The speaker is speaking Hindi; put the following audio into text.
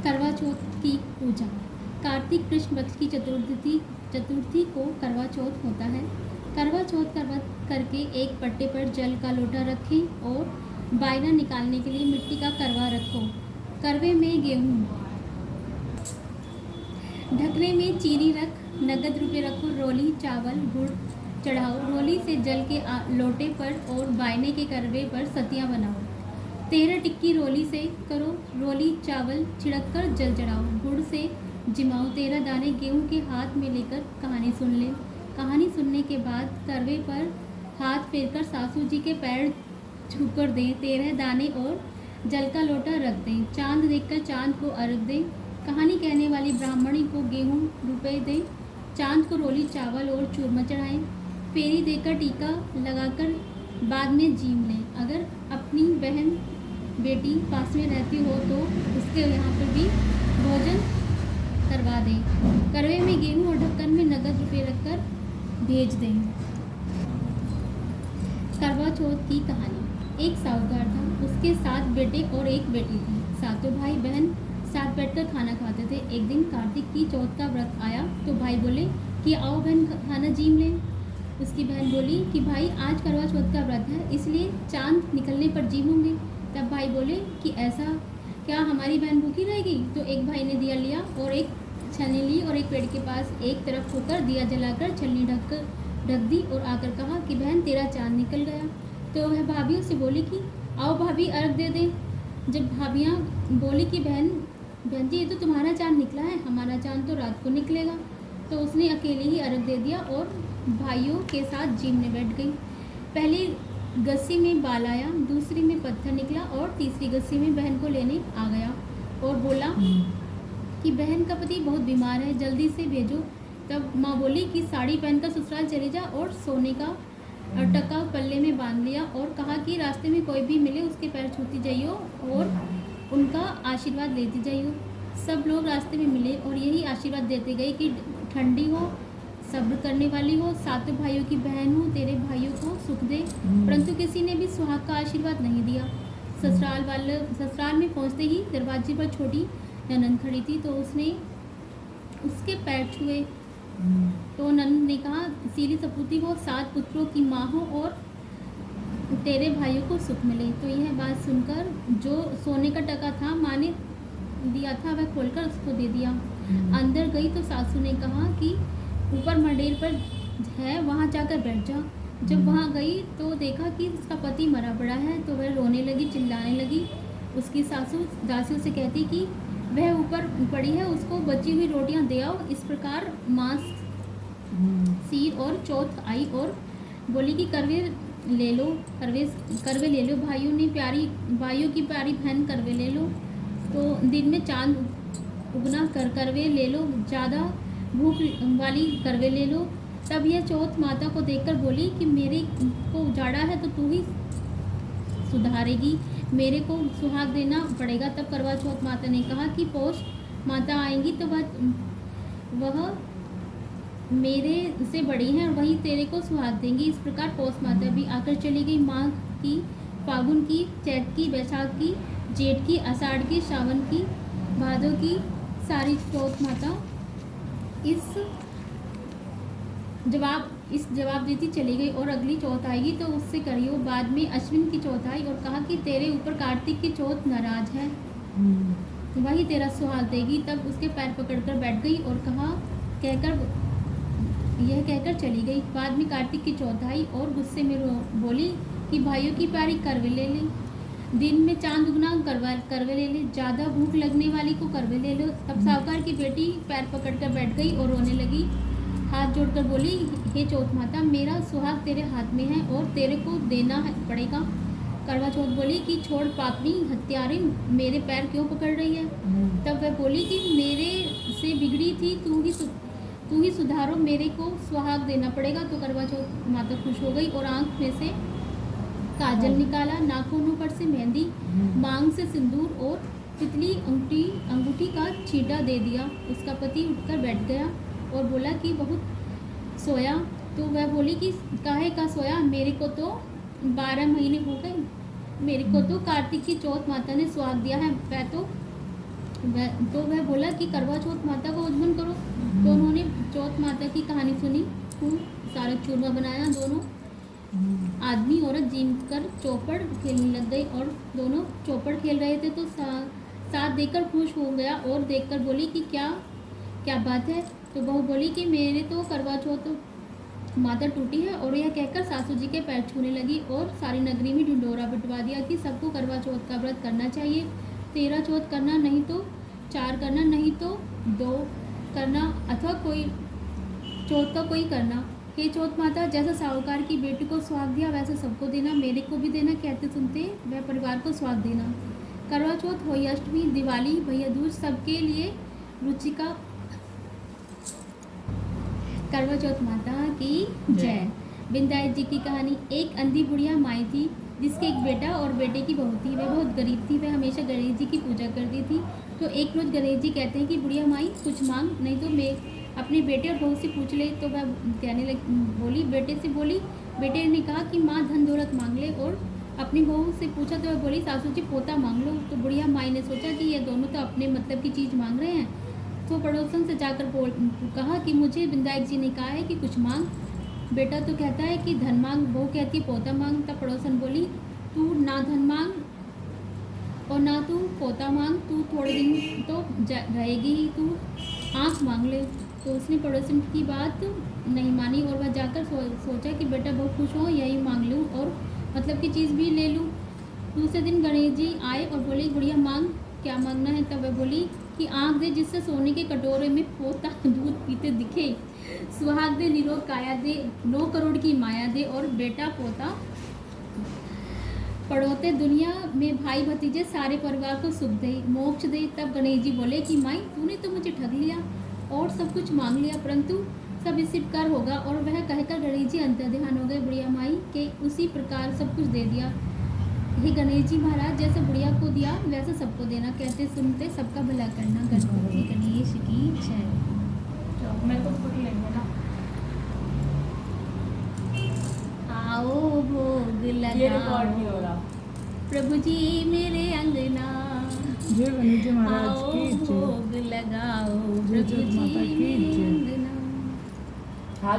करवा चौथ की पूजा। कार्तिक कृष्ण पक्ष की चतुर्थी को करवा चौथ होता है। करवा चौथ का व्रत करके एक पट्टे पर जल का लोटा रखें और बायना निकालने के लिए मिट्टी का करवा रखो। करवे में गेहूँ, ढकने में चीनी रख, नगद रुपये रखो, रोली चावल गुड़ चढ़ाओ। रोली से जल के लोटे पर और बायने के करवे पर सतियाँ बनाओ। 13 टिक्की रोली से करो। रोली चावल छिड़क कर जल चढ़ाओ। गुड़ से जिमाओ। 13 दाने गेहूं के हाथ में लेकर कहानी सुन ले। कहानी सुनने के बाद करवे पर हाथ फेरकर सासू जी के पैर छूकर दें। 13 दाने और जल का लोटा रख दें। चांद देखकर चांद को अर्घ दें। कहानी कहने वाली ब्राह्मणी को गेहूं रुपए दें। चांद को रोली चावल और चूरमा चढ़ाएं। फेरी देकर टीका लगाकर बाद में जीम लें। अगर अपनी बहन बेटी पास में रहती हो तो उसके यहाँ पर भी भोजन करवा दें। करवे में गेहूं और ढक्कन में नगद रुपये रखकर भेज दें। करवा चौथ की कहानी। एक साहूकार था, उसके 7 बेटे और एक बेटी थी। सातों भाई बहन साथ बैठकर खाना खाते थे। एक दिन कार्तिक की चौथ का व्रत आया तो भाई बोले कि आओ बहन खाना जीम लें। उसकी बहन बोली कि भाई आज करवा चौथ का व्रत है, इसलिए चांद निकलने पर जीमूंगे। तब भाई बोले कि ऐसा क्या, हमारी बहन भूखी रहेगी? तो एक भाई ने दिया लिया और एक छलनी ली और एक पेड़ के पास एक तरफ होकर दिया जलाकर छलनी ढक दी और आकर कहा कि बहन तेरा चांद निकल गया। तो वह भाभियों से बोली कि आओ भाभी अर्घ दे दें। जब भाभियाँ बोली कि बहन जी ये तो तुम्हारा चांद निकला है, हमारा चांद तो रात को निकलेगा, तो उसने अकेले ही अर्घ दे दिया और भाइयों के साथ जीमने बैठ गई। पहली गस्सी में बाल आया, दूसरी में पत्थर निकला और तीसरी गस्सी में बहन को लेने आ गया और बोला कि बहन का पति बहुत बीमार है, जल्दी से भेजो। तब माँ बोली कि साड़ी पहनकर ससुराल चली जा और सोने का टका पल्ले में बांध लिया और कहा कि रास्ते में कोई भी मिले उसके पैर छूती जाइयो और उनका आशीर्वाद लेती जाइयो। सब लोग रास्ते में मिले और यही आशीर्वाद देते गए कि ठंडी हो, सब्र करने वाली हो, सातों भाइयों की बहन हो, तेरे भाइयों को सुख दे। परंतु किसी ने भी सुहाग का आशीर्वाद नहीं दिया। ससुराल में पहुंचते ही दरवाजे पर छोटी ननंद खड़ी थी तो उसने उसके पैर छुए। तो ननंद ने कहा सीली सपूती हो, 7 पुत्रों की माँ हो और तेरे भाइयों को सुख मिले। तो यह बात सुनकर जो सोने का टका था माँ ने दिया था वह खोलकर उसको दे दिया। अंदर गई तो सासू ने कहा कि ऊपर मंडेर पर है, वहाँ जाकर बैठ जा। जब वहाँ गई तो देखा कि उसका पति मरा पड़ा है तो वह रोने लगी, चिल्लाने लगी। उसकी सासू दासियों से कहती कि वह ऊपर पड़ी है, उसको बची हुई रोटियाँ दे आओ। इस प्रकार मांस सीर और चौथ आई और बोली कि करवे ले लो, करवे ले लो। भाइयों की प्यारी बहन करवे ले लो। तो दिन में चांद उगना करवे ले लो, ज़्यादा भूख वाली करवे ले लो। तब यह चौथ माता को देखकर बोली कि मेरे को उजाड़ा है तो तू ही सुधारेगी, मेरे को सुहाग देना पड़ेगा। तब करवा चौथ माता ने कहा कि पौष माता आएंगी तो वह मेरे से बड़ी हैं और वही तेरे को सुहाग देंगी। इस प्रकार पौष माता भी आकर चली गई। माघ की, फागुन की, चैत की, बैसाख की, जेठ की, आषाढ़ की, सावन की, भादों की सारी चौथ माता इस जवाब देती चली गई और अगली चौथ आएगी तो उससे करियो। बाद में अश्विन की चौथ आई और कहा कि तेरे ऊपर कार्तिक की चौथ नाराज है, वही तेरा सुहाग देगी। तब उसके पैर पकड़कर बैठ गई और कहकर चली गई। बाद में कार्तिक की चौथ आई और गुस्से में बोली कि भाइयों की प्यारी करवे ले ले, दिन में चांद उगना करवे ले ले, ज़्यादा भूख लगने वाली को करवे ले लो। तब साहूकार की बेटी पैर पकड़कर बैठ गई और रोने लगी, हाथ जोड़कर बोली हे चौथ माता, मेरा सुहाग तेरे हाथ में है और तेरे को देना पड़ेगा। करवा चौथ बोली कि छोड़ पापनी हत्यारे, मेरे पैर क्यों पकड़ रही है? तब वह बोली कि मेरे से बिगड़ी थी, तू ही सुधारो, मेरे को सुहाग देना पड़ेगा। तो करवा चौथ माता खुश हो गई और आंख में से काजल निकाला, नाखूनों पर से मेहंदी, मांग से सिंदूर और तितली अंगूठी का छींटा दे दिया। उसका पति उठकर बैठ गया और बोला कि बहुत सोया। तो वह बोली कि काहे का सोया, मेरे को तो 12 महीने हो गए, मेरे को तो कार्तिक की चौथ माता ने सुहाग दिया है, तो वह बोला कि करवा चौथ माता को उद्वन करो। तो उन्होंने चौथ माता की कहानी सुनी, खूब सारा चूरमा बनाया। दोनों आदमी औरत जीम कर चौपड़ खेलने लग गई और दोनों चौपड़ खेल रहे थे। तो साथ देखकर खुश हो गया और देखकर बोली कि क्या क्या बात है। तो बहू बोली कि मेरे तो करवा चौथ माता टूटी है। और यह कहकर सासू जी के पैर छूने लगी और सारी नगरी में ढिंडोरा पिटवा दिया कि सबको करवा चौथ का व्रत करना चाहिए। 13 चौथ करना, नहीं तो 4 करना, नहीं तो 2 करना, अथवा कोई चौथ का कोई करना। हे चौथ माता, जैसा साहूकार की बेटी को स्वाग दिया वैसा सबको देना, मेरे को भी देना। कहते सुनते वह परिवार को स्वाग देना। करवा चौथ, होली अष्टमी, दिवाली, भैया दूज सबके लिए रुचिका। करवा चौथ माता की जय। बिंदाई जी की कहानी। एक अंधी बुढ़िया माई थी जिसके एक बेटा और बेटे की बहू थी। वह बहुत गरीब थी। वह हमेशा गणेश जी की पूजा करती थी। तो एक रोज गणेश जी कहते हैं कि बुढ़िया माई कुछ मांग, नहीं तो मैं अपने बेटे और बहू से पूछ ले। तो वह कहने लगी, बोली बेटे से बोली। बेटे ने कहा कि माँ धन दौलत मांग ले। और अपनी बहू से पूछा तो वह बोली सासू जी पोता मांग लो। तो बुढ़िया माई ने सोचा कि ये दोनों तो अपने मतलब की चीज़ मांग रहे हैं। तो पड़ोसन से जाकर कहा कि मुझे विधायक जी ने कहा है कि कुछ मांग। बेटा तो कहता है कि धन मांग, बहू कहती है पोता मांग। तब पड़ोसन बोली तू ना धन मांग और ना तू पोता मांग, तू थोड़े दिन तो रहेगी ही, तू आँख मांग ले। तो उसने पड़ोसन की बात नहीं मानी और वह जाकर सोचा कि बेटा बहुत खुश हो, यही मांग लूँ और मतलब की चीज़ भी ले लूँ। दूसरे दिन गणेश जी आए और बोले बुढ़िया मांग, क्या मांगना है। तब वह बोली कि आँख दे जिससे सोने के कटोरे में पोता दूध पीते दिखे, सुहाग दे निरोग काया दे, 9 करोड़ की माया दे और बेटा पोता पड़ोते दुनिया में भाई भतीजे सारे परिवार को सुख दे, मोक्ष दे। तब गणेश जी बोले कि माई तूने तो मुझे ठग लिया और सब कुछ मांग लिया, परंतु सब इसी प्रकार होगा। और वह कहकर गणेश जी अंतर्ध्यान हो गए। बुढ़िया माई के उसी प्रकार सब कुछ दे दिया। हे गणेश जी महाराज, जैसे बुढ़िया को दिया वैसे सबको देना, कहते सुनते सबका भला करना। गणपति गणेश की जय। मैं तो खुद लेंगे ना। आओ भोग ये रिकॉर्ड नहीं हो लगाओ रहा। प्रभु जी मेरे अंगना, जय गणेश जी महाराज आओ की जय। भोग लगाओ जय प्रभु जय जी माता की मेरे जय। अंगना। हाथ